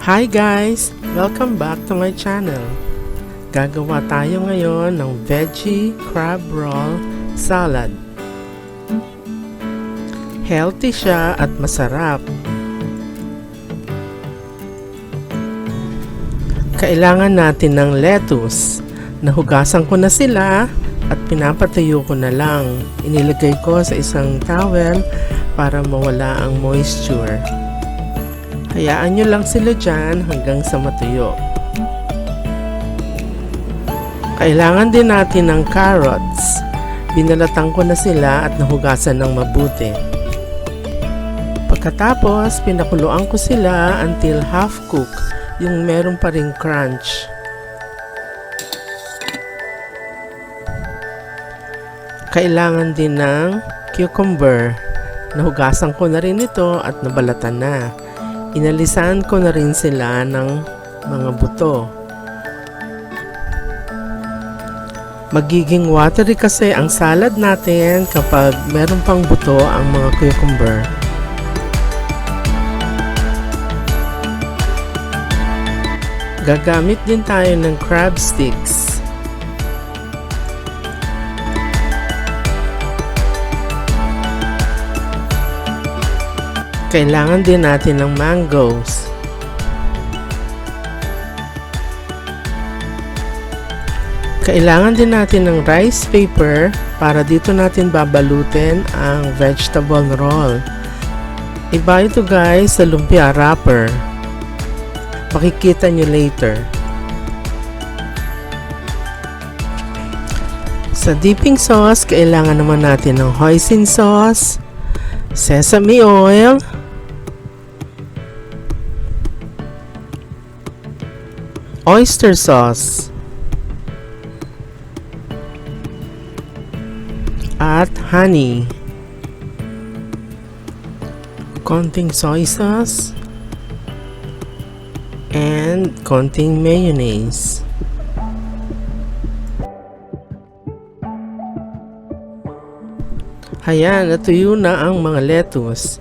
Hi guys! Welcome back to my channel. Gagawa tayo ngayon ng veggie crab roll salad. Healthy siya at masarap. Kailangan natin ng lettuce. Nahugasan ko na sila at pinapatuyo ko na lang. Inilagay ko sa isang towel para mawala ang moisture. Hayaan nyo lang sila dyan hanggang sa matuyo. Kailangan din natin ng carrots. Binalatan ko na sila at nahugasan ng mabuti. Pagkatapos, pinakuluan ko sila until half cook, yung meron pa ring crunch. Kailangan din ng cucumber. Nahugasan ko na rin ito at nabalatan na. Inalisan ko na rin sila ng mga buto. Magiging watery kasi ang salad natin kapag meron pang buto ang mga cucumber. Gagamit din tayo ng crab sticks. Kailangan din natin ng mangoes. Kailangan din natin ng rice paper para dito natin babalutin ang vegetable roll. Iba ito guys sa lumpia wrapper. Makikita nyo later. Sa dipping sauce, kailangan naman natin ng hoisin sauce, sesame oil, oyster sauce, at honey, konting soy sauce, and konting mayonnaise. Ayan, natuyo na ang mga lettuce.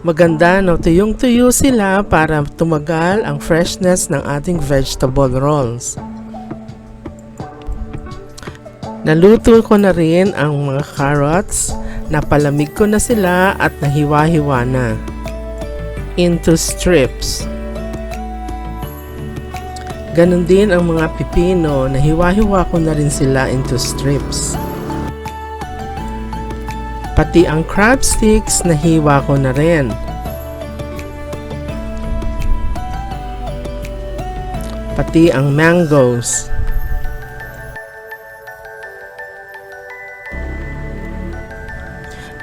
Maganda na tuyong-tuyo sila para tumagal ang freshness ng ating vegetable rolls. Naluto ko na rin ang mga carrots. Napalamig ko na sila at nahiwa-hiwa na into strips. Ganon din ang mga pipino. Nahiwa-hiwa ko na rin sila into strips. Pati ang crab sticks, nahiwa ko na rin. Pati ang mangoes.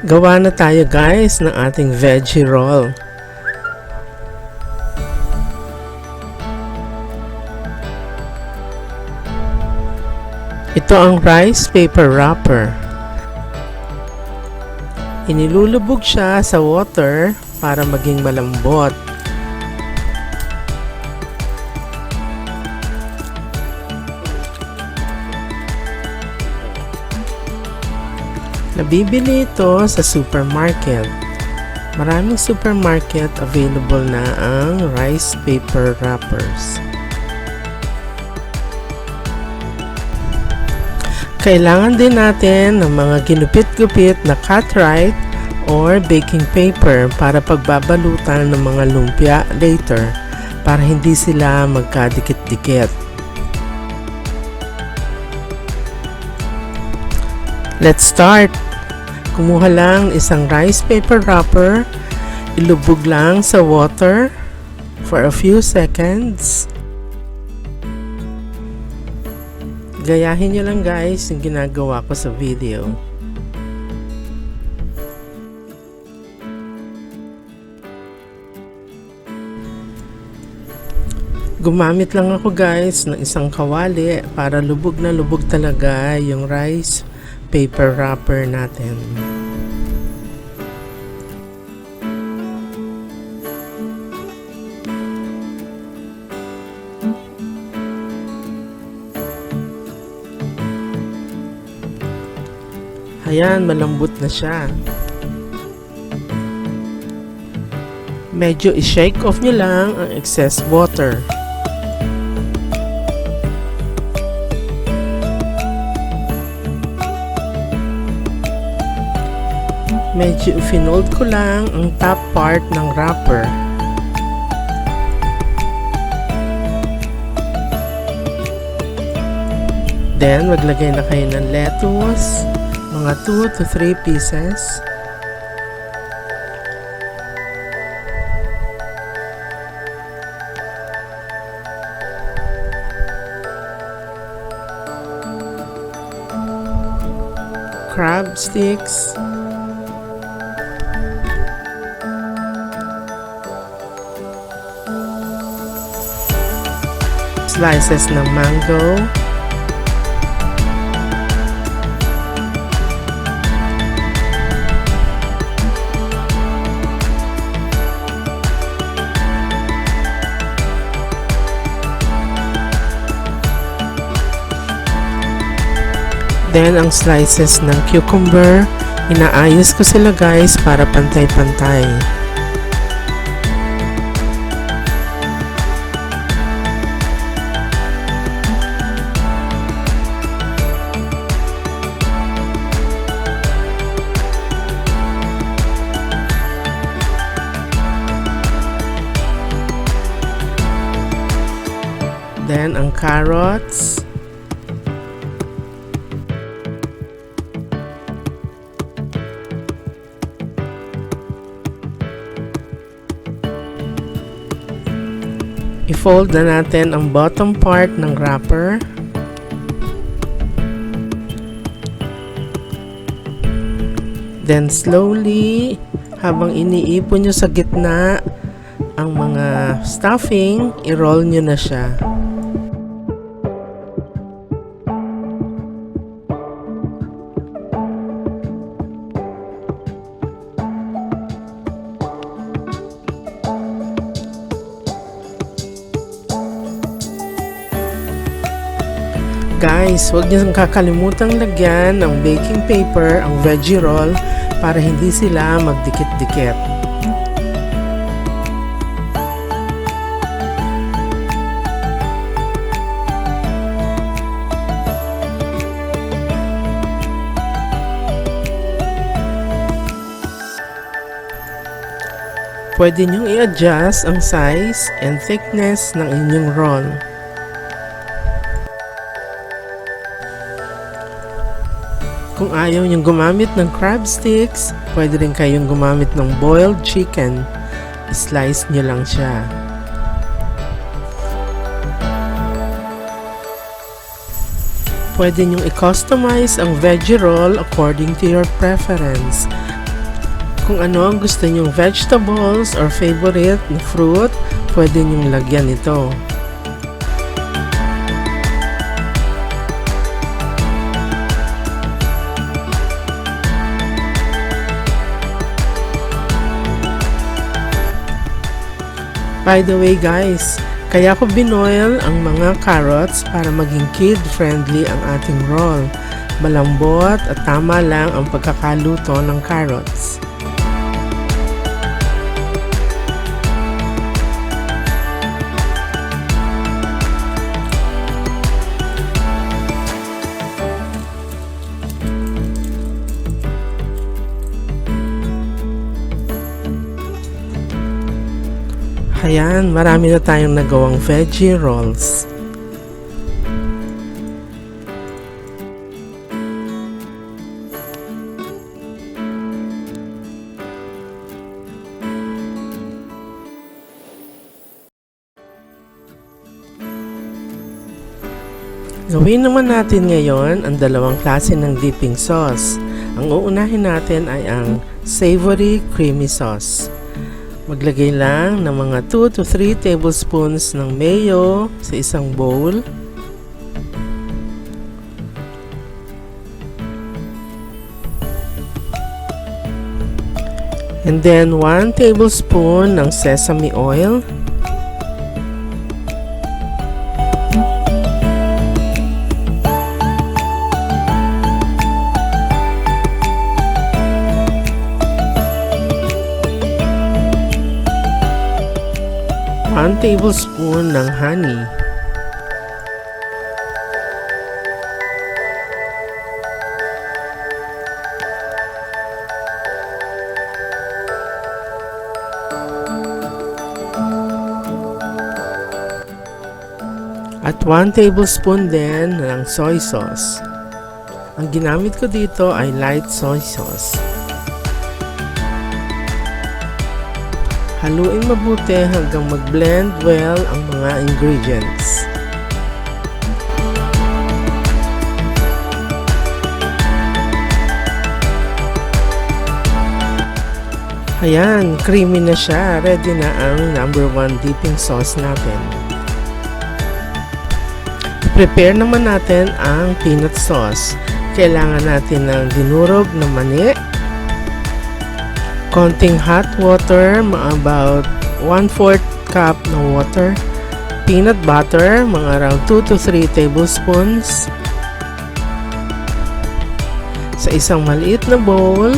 Gawa na tayo guys ng ating veggie roll. Ito ang rice paper wrapper. Inilulubog siya sa water para maging malambot. Nabibili ito sa supermarket. Maraming supermarket available na ang rice paper wrappers. Kailangan din natin ng mga ginupit-gupit na cutright or baking paper para pagbabalutan ng mga lumpia later para hindi sila magkadikit-dikit. Let's start! Kumuha lang isang rice paper wrapper, ilubog lang sa water for a few seconds. Gayahin nyo lang guys yung ginagawa ko sa video. Gumamit lang ako guys ng isang kawali para lubog na lubog talaga yung rice paper wrapper natin. Ayan, malambot na siya. Medyo i-shake off nyo lang ang excess water. Medyo finold ko lang ang top part ng wrapper. Then, maglagay na kayo ng lettuce, mga 2 to 3 pieces. Crab sticks. Slices ng mango. Then, ang slices ng cucumber, inaayos ko sila guys para pantay-pantay. Then, ang carrots. I-fold na natin ang bottom part ng wrapper. Then slowly, habang iniipon nyo sa gitna ang mga stuffing, i-roll nyo na siya. Guys, huwag niyo kakalimutang lagyan ng baking paper ang veggie roll para hindi sila magdikit-dikit. Pwede niyong i-adjust ang size and thickness ng inyong roll. Kung ayaw niyong gumamit ng crab sticks, pwede rin kayong gumamit ng boiled chicken. Slice niyo lang siya. Pwede niyong i-customize ang veggie roll according to your preference. Kung ano ang gusto niyong vegetables or favorite na fruit, pwede niyong lagyan ito. By the way guys, kaya ko binoil ang mga carrots para maging kid-friendly ang ating roll. Malambot at tama lang ang pagkakaluto ng carrots. Ayan, marami na tayong nagawang veggie rolls. Gawin naman natin ngayon ang dalawang klase ng dipping sauce. Ang uunahin natin ay ang savory creamy sauce. Maglagay lang ng mga 2 to 3 tablespoons ng mayo sa isang bowl. And then 1 tablespoon ng sesame oil. 1 tablespoon ng honey. At 1 tablespoon din ng soy sauce. Ang ginamit ko dito ay light soy sauce. Haluin mabuti hanggang mag-blend well ang mga ingredients. Ayan, creamy na siya. Ready na ang number 1 dipping sauce natin. Prepare naman natin ang peanut sauce. Kailangan natin ng dinurog na mani, konting hot water, about 1/4 cup na water, peanut butter, mga around 2 to 3 tablespoons. Sa isang maliit na bowl,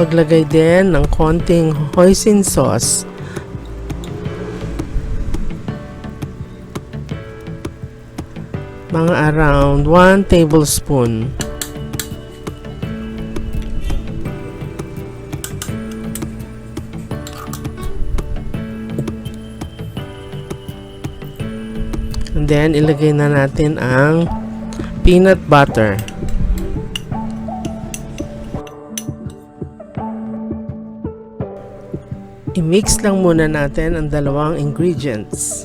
maglagay din ng konting hoisin sauce. Mga around 1 tablespoon. And then, ilagay na natin ang peanut butter. I-mix lang muna natin ang dalawang ingredients.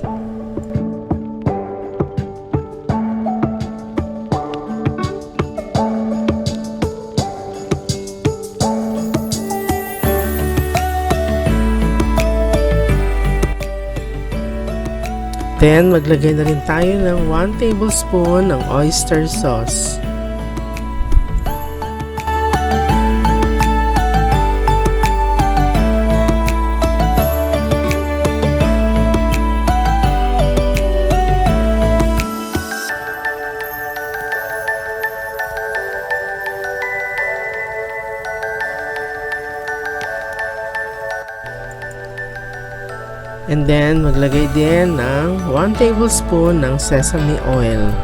Then, maglagay na rin tayo ng 1 tablespoon ng oyster sauce. And then, maglagay din ng 1 tablespoon ng sesame oil.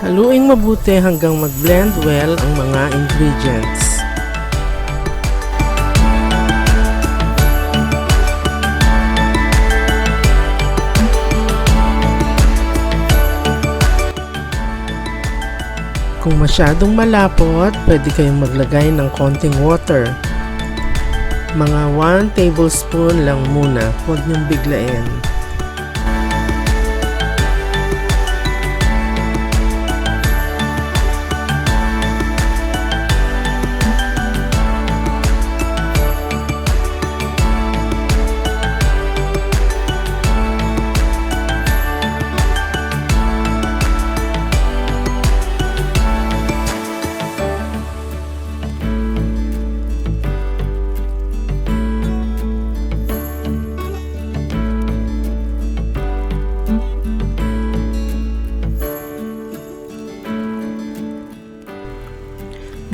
Haluin mabuti hanggang mag-blend well ang mga ingredients. Kung masyadong malapot, pwede kayong maglagay ng konting water. Mga 1 tablespoon lang muna, huwag niyong biglain.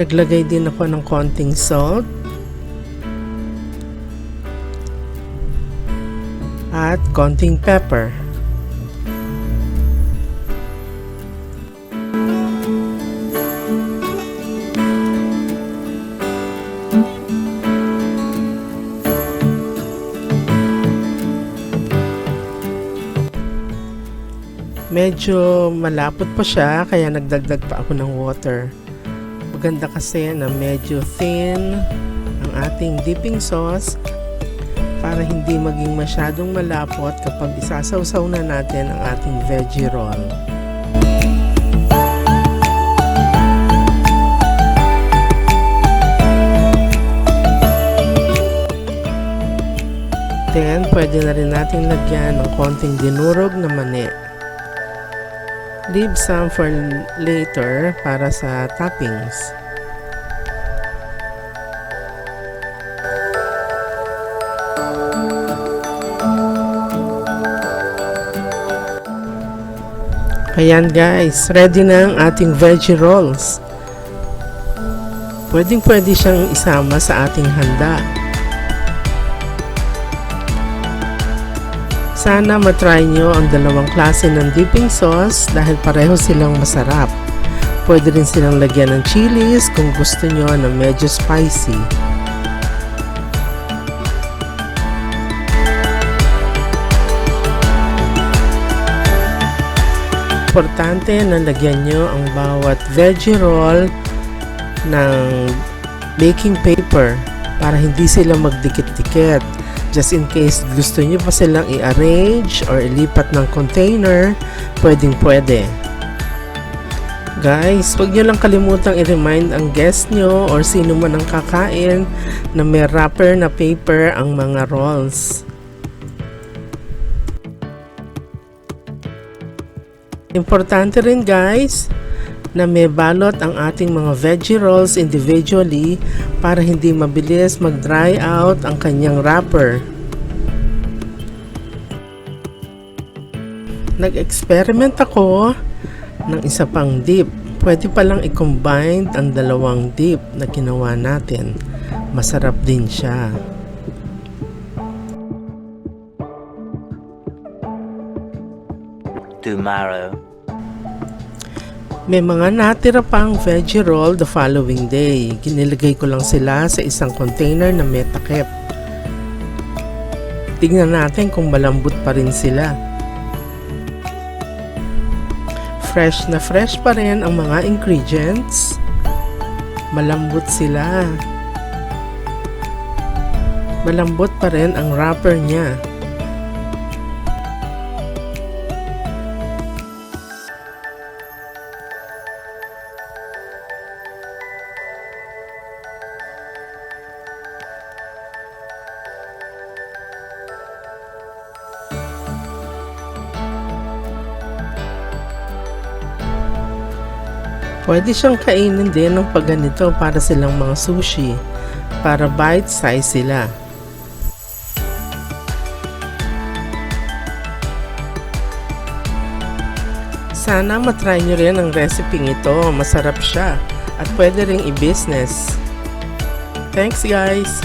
Naglagay din ako ng konting salt at konting pepper. Medyo malapot pa siya kaya nagdagdag pa ako ng water. Maganda kasi na medyo thin ang ating dipping sauce para hindi maging masyadong malapot kapag isasawsaw na natin ang ating veggie roll. Then, pwede na rin natin lagyan ng konting dinurog na mani. Leave some for later para sa toppings. Ayan guys, ready na ang ating veggie rolls. Pwedeng-pwede siyang isama sa ating handa. Sana matry nyo ang dalawang klase ng dipping sauce dahil pareho silang masarap. Pwede rin silang lagyan ng chilies kung gusto nyo na medyo spicy. Importante na lagyan nyo ang bawat veggie roll ng baking paper para hindi sila magdikit-dikit. Just in case gusto nyo pa silang i-arrange or ilipat ng container, pwedeng-pwede. Guys, huwag nyo lang kalimutang i-remind ang guest nyo or sino man ang kakain na may wrapper na paper ang mga rolls. Importante rin guys na may balot ang ating mga veggie rolls individually para hindi mabilis mag-dry out ang kanyang wrapper. Nag-experiment ako ng isa pang dip. Pwede palang i-combine ang dalawang dip na ginawa natin. Masarap din siya. Tomorrow. May mga natira pang veggie roll the following day. Ginilagay ko lang sila sa isang container na may takip. Tingnan natin kung malambot pa rin sila. Fresh na fresh pa rin ang mga ingredients. Malambot sila. Malambot pa rin ang wrapper niya. Pwede siyang kainin din ng pagganito para silang mga sushi, para bite size sila. Sana matry nyo rin ang recipe ito, masarap siya at pwede ring i-business. Thanks guys!